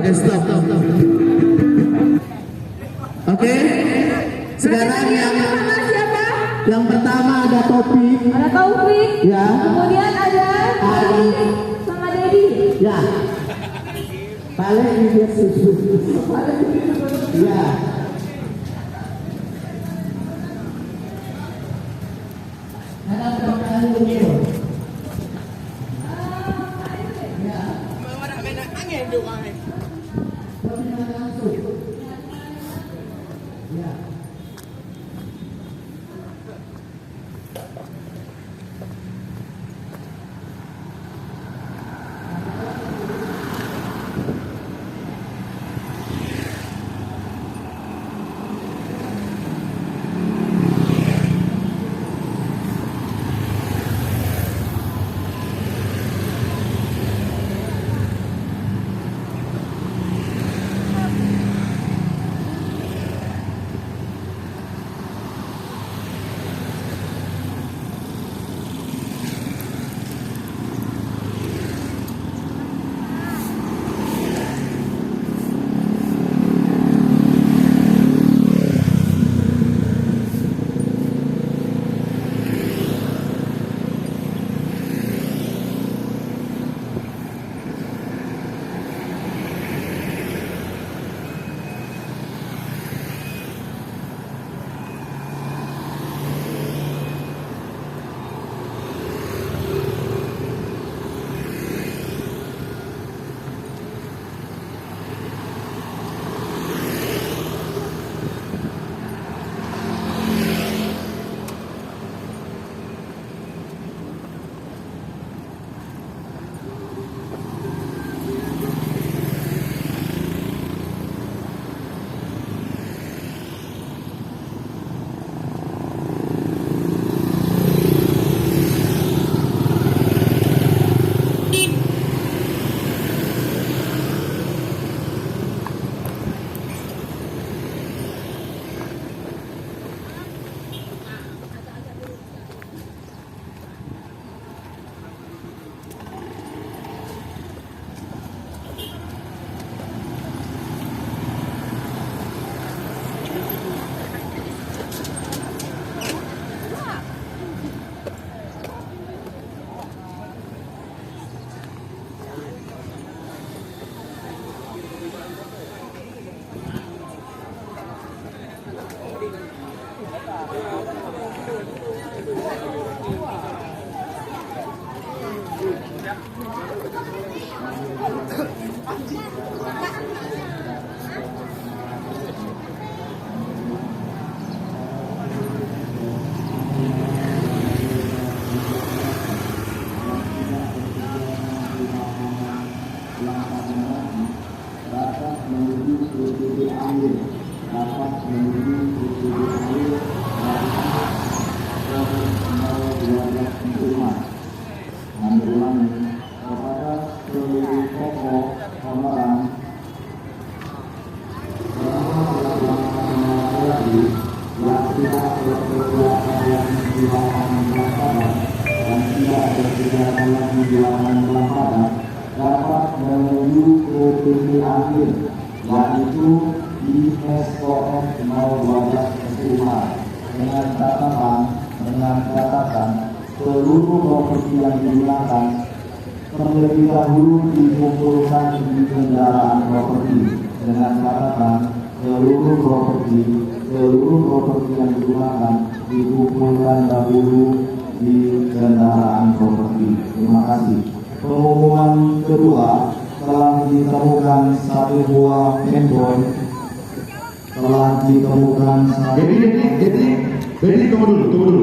Oke, stop. Oke. Sekarang yang pertama ada Taufik. Ada Taufik. Ya. Kemudian ada Ali sama Dedi. Ya. Paling dia susu. Ya. Ada pertanyaan dulu. dapat menuju ke titik akhir, yaitu di SOS 012 SMA dengan catatan seluruh properti yang digunakan terlebih dahulu dikumpulkan di kendaraan properti dengan catatan seluruh properti yang digunakan dikumpulkan dahulu di kendaraan properti. Terima kasih. Pengumuman kedua, telah ditemukan satu buah handphone. Jadi tunggu dulu.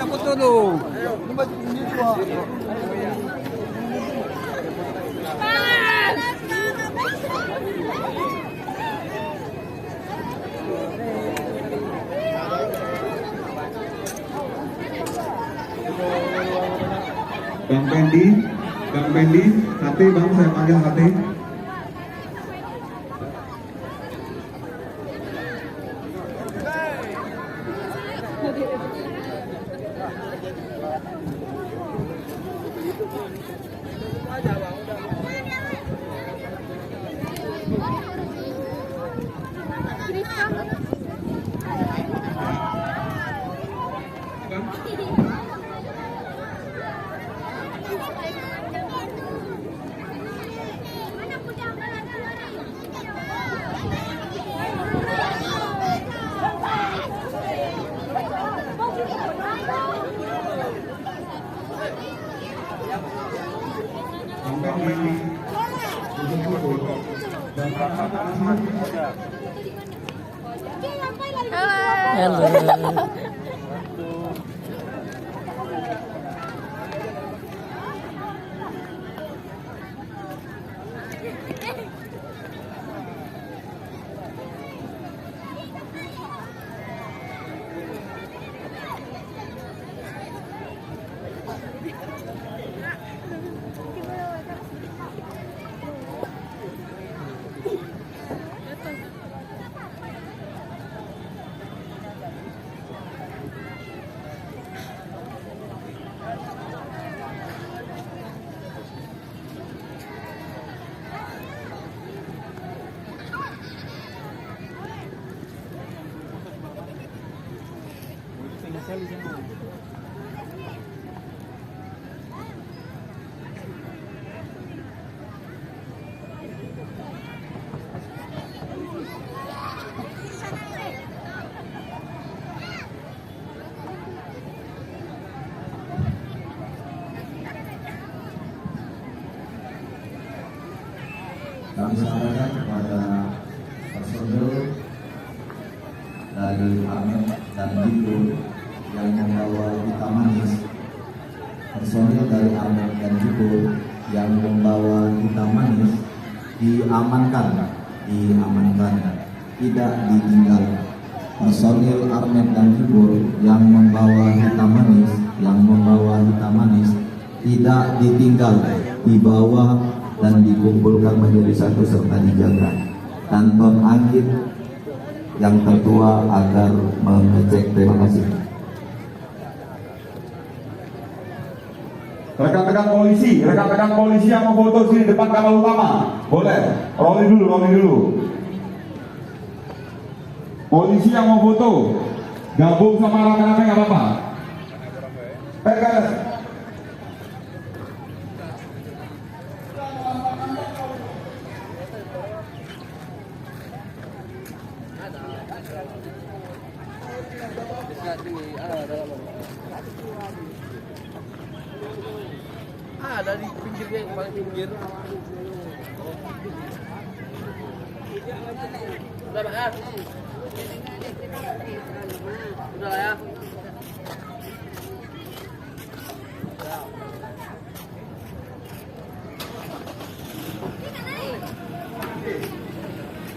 Takut dulu. Tempat ini gua. Bang Pendi, HT Bang, saya panggil HT. Halo. Kami sampaikan kepada personil dari Amet dan Jipo yang membawa Vita Manis. Personil dari Amet dan Jipo yang membawa Vita Manis diamankan, tidak ditinggal. personil Armet dan Jibur yang membawa hitam manis tidak ditinggal, dibawa dan dikumpulkan menjadi satu serta dijaga. Kantor Anggit yang tertua agar mengecek. Terima kasih. Rekan-rekan polisi yang mau foto sini depan kapal utama, boleh. Rolling dulu. Polisi yang mau foto, gabung sama rame-rame nggak apa-apa. Guys. Dari pinggirnya yang paling pinggir. Udah Pak ya? Udah lah ya.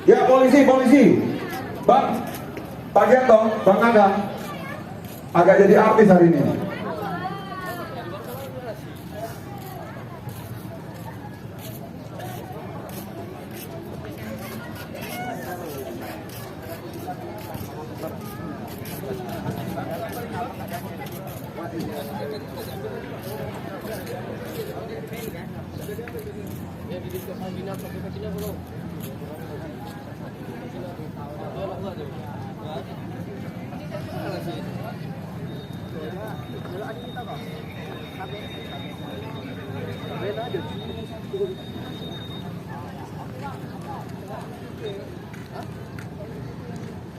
Ya polisi. Bang, Pak Gento, Bang Aga, agak jadi artis hari ini.